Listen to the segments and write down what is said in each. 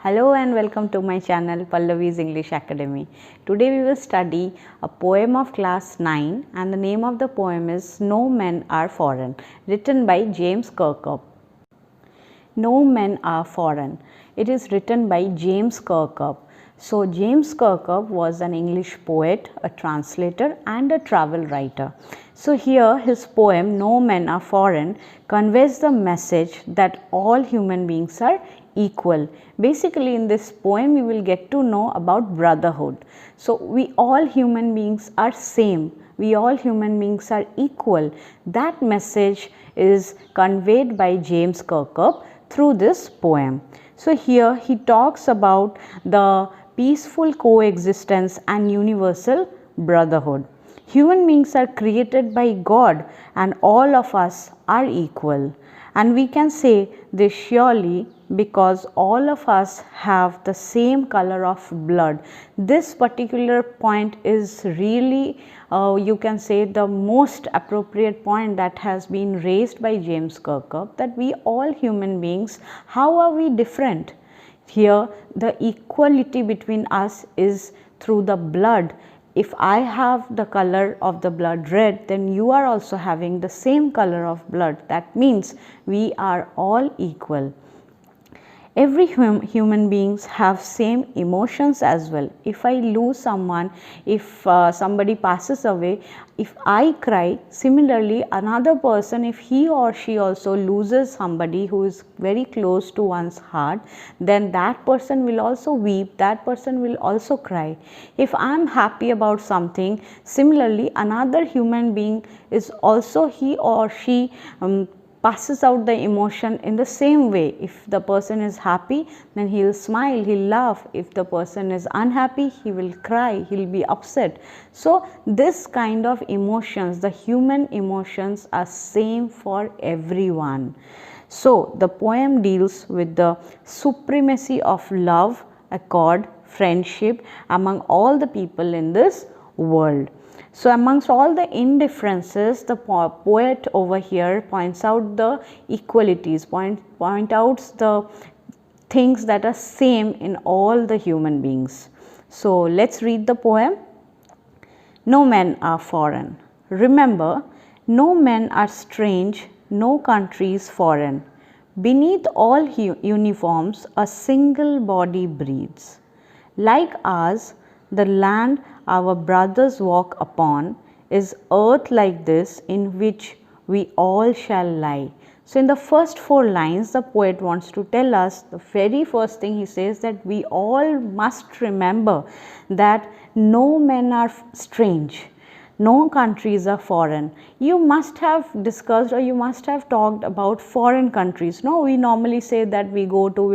Hello and welcome to my channel Pallavi's English Academy. Today we will study a poem of class 9 and the name of the poem is No Men Are Foreign, written by James Kirkup. No Men Are Foreign. It is written by James Kirkup. So James Kirkup was an English poet, a translator and a travel writer. So here his poem No Men Are Foreign conveys the message that all human beings are equal. Basically in this poem you will get to know about brotherhood. So we all human beings are same. We all human beings are equal. That message is conveyed by James Kirkup through this poem. So here he talks about the peaceful coexistence and universal brotherhood. Human beings are created by God and all of us are equal. And we can say this surely because all of us have the same color of blood. This particular point is really you can say the most appropriate point that has been raised by James Kirkup, that we all human beings, how are we different? Here the equality between us is through the blood. If I have the color of the blood red, then you are also having the same color of blood. That means we are all equal. Every human beings have same emotions as well. If I lose someone, if somebody passes away, if I cry, similarly another person, if he or she also loses somebody who is very close to one's heart, then that person will also weep, that person will also cry. If I am happy about something, similarly another human being is also, he or she passes out the emotion in the same way. If the person is happy, then he will smile, he will laugh. If the person is unhappy, he will cry, he will be upset. So this kind of emotions, the human emotions are same for everyone. So the poem deals with the supremacy of love, accord, friendship among all the people in this world. So amongst all the indifferences, the poet over here points out the equalities, point out the things that are same in all the human beings. So let's read the poem. No men are foreign. Remember, no men are strange, no country is foreign. Beneath all uniforms, a single body breathes. Like ours, the land our brothers walk upon is earth like this in which we all shall lie. So in the first 4 lines the poet wants to tell us, the very first thing he says, that we all must remember that no men are strange. No countries are foreign. You must have discussed or you must have talked about foreign countries. No, we normally say that we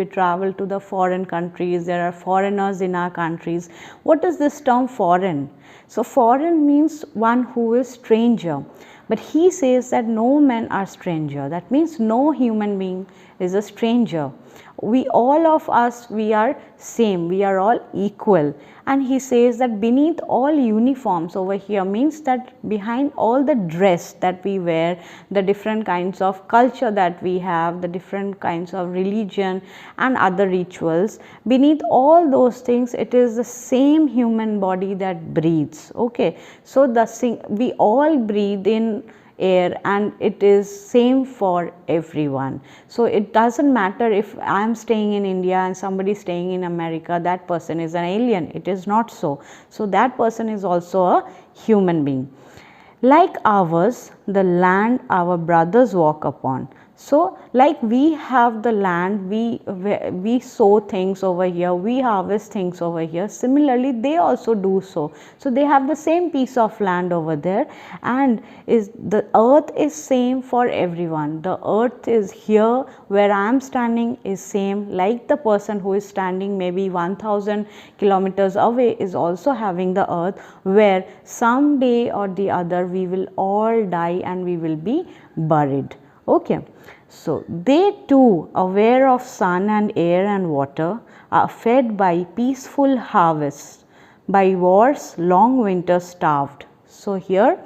travel to the foreign countries, there are foreigners in our countries. What is this term foreign? So foreign means one who is stranger. But he says that no men are stranger. That means no human being is a stranger. We all of us, we are same, we are all equal. And he says that beneath all uniforms over here means that behind all the dress that we wear, the different kinds of culture that we have, the different kinds of religion and other rituals, beneath all those things it is the same human body that breathes. Okay, so we all breathe in air and it is same for everyone. So it doesn't matter if I am staying in India and somebody is staying in America, that person is an alien. It is not so. So that person is also a human being. Like ours, the land our brothers walk upon. So like we have the land, we sow things over here, we harvest things over here, similarly they also do so. So they have the same piece of land over there, and the earth is same for everyone. The earth is here where I am standing is same, like the person who is standing maybe 1000 kilometers away is also having the earth, where someday or the other we will all die and we will be buried. Okay, so they too, aware of sun and air and water, are fed by peaceful harvests, by war's long winter starved. So here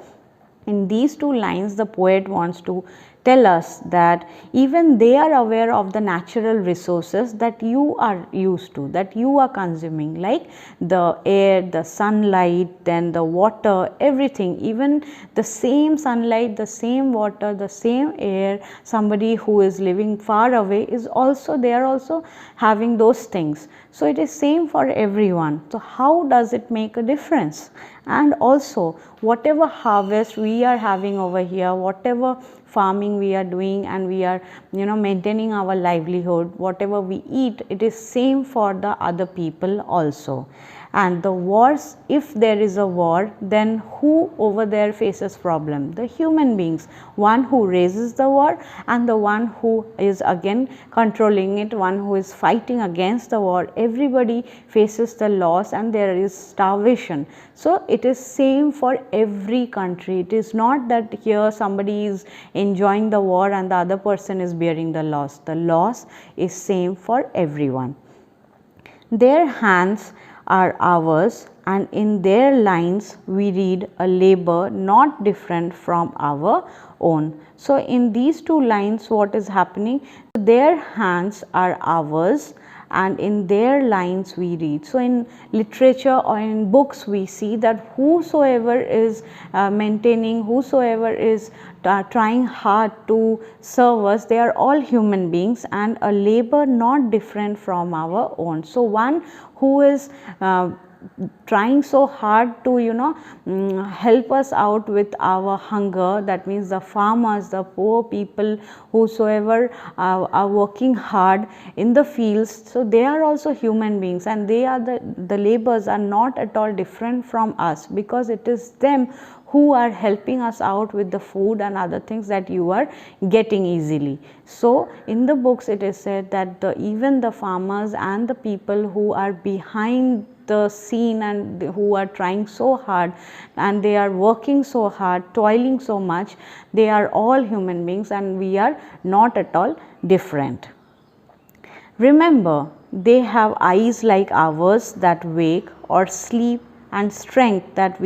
in these 2 lines the poet wants to tell us that even they are aware of the natural resources that you are used to, that you are consuming, like the air, the sunlight, then the water, everything, even the same sunlight, the same water, the same air. Somebody who is living far away is also, they are also having those things. So it is same for everyone. So how does it make a difference? And also whatever harvest we are having over here, whatever farming we are doing, and we are maintaining our livelihood, whatever we eat, it is same for the other people also. And the wars, if there is a war, then who over there faces problem? The human beings, one who raises the war and the one who is again controlling it, one who is fighting against the war. Everybody faces the loss and there is starvation. So it is same for every country. It is not that here somebody is enjoying the war and the other person is bearing the loss. The loss is same for everyone. Their hands are ours, and in their lines we read a labor not different from our own. So in these two lines, what is happening? Their hands are ours and in their lines we read. So in literature or in books we see that whosoever is maintaining, whosoever is trying hard to serve us, they are all human beings and a labor not different from our own. So one who is trying so hard to help us out with our hunger, that means the farmers, the poor people, whosoever are working hard in the fields, so they are also human beings and they are the labors are not at all different from us, because it is them who are helping us out with the food and other things that you are getting easily. So in the books it is said that even the farmers and the people who are behind the scene and who are trying so hard and they are working so hard, toiling so much, they are all human beings and we are not at all different. Remember, they have eyes like ours that wake or sleep, and strength that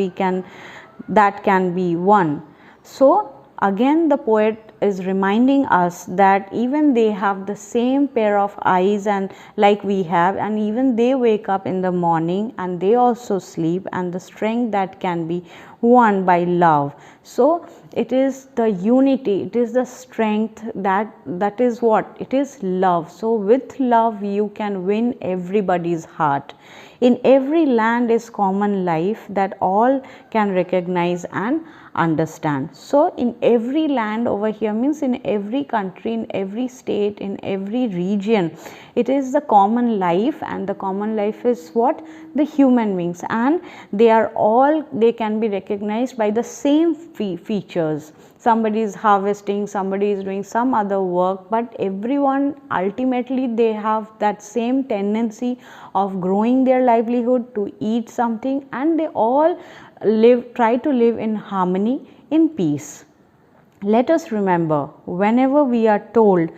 can be won. So again the poet is reminding us that even they have the same pair of eyes and like we have, and even they wake up in the morning and they also sleep, and the strength that can be won by love. So it is the unity, it is the strength that is what? It is love. So with love you can win everybody's heart. In every land is common life that all can recognize and understand. So in every land over here means in every country, in every state, in every region, it is the common life, and the common life is what? The human beings, and they are all, they can be recognized by the same features. Somebody is harvesting, somebody is doing some other work, but everyone ultimately they have that same tendency of growing their livelihood, to eat something, and they all try to live in harmony, in peace. Let us remember, whenever we are told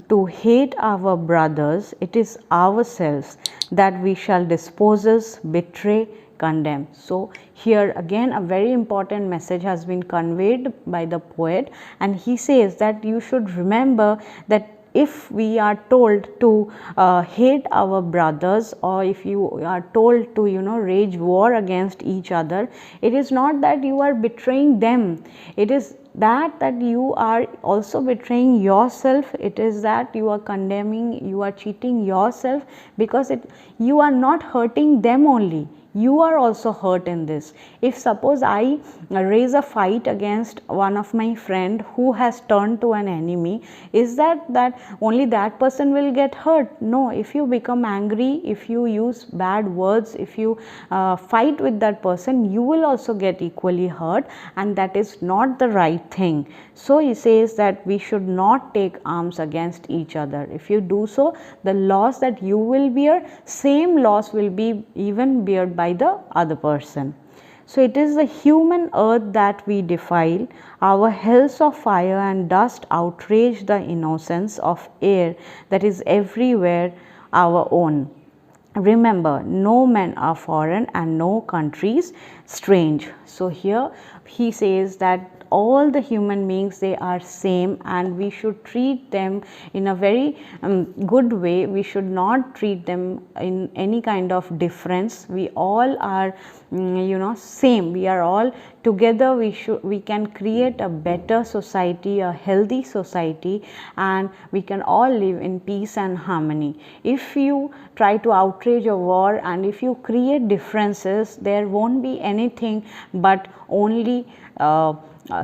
to hate our brothers, it is ourselves that we shall dispose, betray, condemn. So here again a very important message has been conveyed by the poet, and he says that you should remember that if we are told to hate our brothers, or if you are told to rage war against each other, it is not that you are betraying them, it is that you are also betraying yourself. It is that you are condemning, you are cheating yourself, because you are not hurting them only, you are also hurt in this. If suppose I raise a fight against one of my friend who has turned to an enemy, is that only that person will get hurt? No. If you become angry, if you use bad words, if you fight with that person, you will also get equally hurt, and that is not the right thing. So he says that we should not take arms against each other. If you do so, the loss that you will bear, same loss will be even bared by the other person. So it is the human earth that we defile, our hells of fire and dust outrage the innocence of air that is everywhere our own. Remember, no men are foreign and no countries strange. So here he says that all the human beings, they are same, and we should treat them in a very good way. We should not treat them in any kind of difference. We all are same. We are all together. We can create a better society, a healthy society, and we can all live in peace and harmony. If you try to outrage a war and if you create differences, there won't be anything but only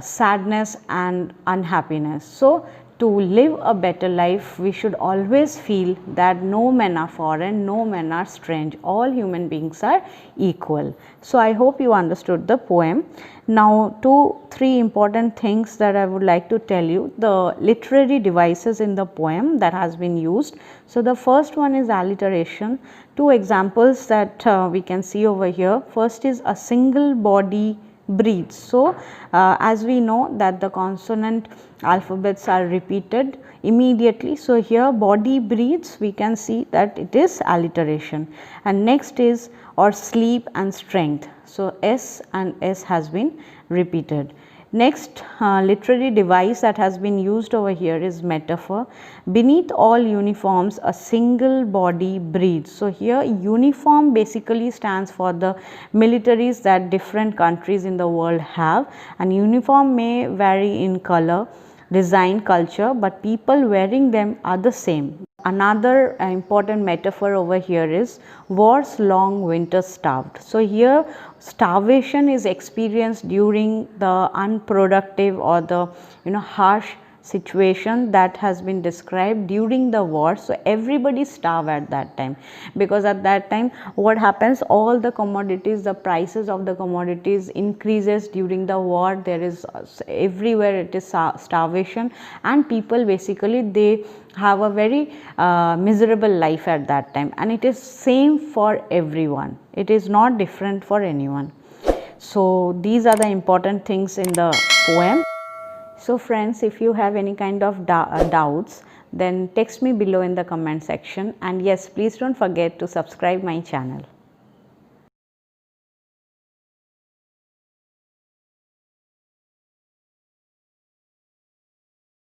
sadness and unhappiness. So to live a better life, we should always feel that no men are foreign, no men are strange, all human beings are equal. So I hope you understood the poem. Now 2-3 important things that I would like to tell you, the literary devices in the poem that has been used. So the first one is alliteration. 2 examples that we can see over here. First is a single body breathes. So as we know that the consonant alphabets are repeated immediately, so here body breathes, we can see that it is alliteration. And next is or sleep and strength, so S and S has been repeated. Next literary device that has been used over here is metaphor. Beneath all uniforms a single body breathes. So here uniform basically stands for the militaries that different countries in the world have, and uniform may vary in color, design, culture, but people wearing them are the same. Another important metaphor over here is war's long winter starved. So here starvation is experienced during the unproductive or the harsh situation that has been described during the war. So everybody starve at that time, because at that time what happens, all the commodities, the prices of the commodities increases during the war. There is everywhere it is starvation, and people basically they have a very miserable life at that time, and it is same for everyone. It is not different for anyone. So these are the important things in the poem. So friends, if you have any kind of doubts, then text me below in the comment section, and yes, please don't forget to subscribe my channel.